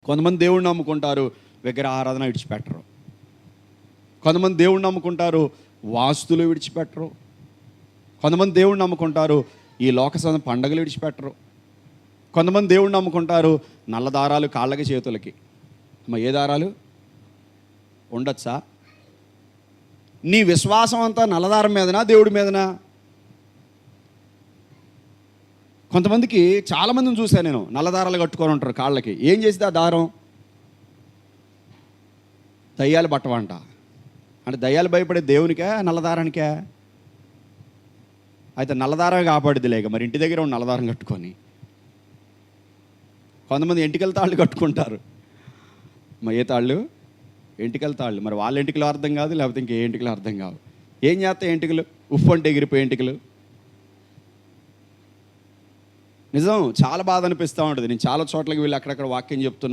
కొంతమంది దేవుణ్ణి నమ్ముకుంటారు, విగ్రహారాధన విడిచిపెట్టరు. కొంతమంది దేవుణ్ణి నమ్ముకుంటారు, వాస్తులు విడిచిపెట్టరు. కొంతమంది దేవుణ్ణి నమ్ముకుంటారు, ఈ లోక పండగలు విడిచిపెట్టరు. కొంతమంది దేవుణ్ణి నమ్ముకుంటారు, నల్ల దారాలు కాళ్ళకి చేతులకి. ఏ దారాలు ఉండొచ్చా? నీ విశ్వాసం అంతా నల్లదారం మీదనా, దేవుడి మీదనా? కొంతమందికి, చాలామందిని చూశాను నేను, నల్లదారాలు కట్టుకొని ఉంటారు కాళ్ళకి. ఏం చేసింది ఆ దారం? దయ్యాలు పట్టవంట. అంటే దయ్యాలు భయపడే దేవునికే, నల్లదారానికే? అయితే నల్లదారం కాపాడుది లేక మరి ఇంటి దగ్గర ఉన్న నల్లదారం కట్టుకొని. కొంతమంది ఎంటికల తాళ్ళు కట్టుకుంటారు. ఏ తాళ్ళు? ఎంటికల తాళ్ళు. మరి వాళ్ళ ఎంటికలు అర్థం కాదు, లేకపోతే ఇంకే ఎంటికలు అర్థం కావు. ఏం చేస్తాయి ఎంటికలు? ఉప్పు అంటే ఎగిరిపోయి ఎంటికలు. నిజం, చాలా బాధ అనిపిస్తూ ఉంటుంది. నేను చాలా చోట్లకి వెళ్ళి అక్కడక్కడ వాక్యం చెప్తున్నప్పుడు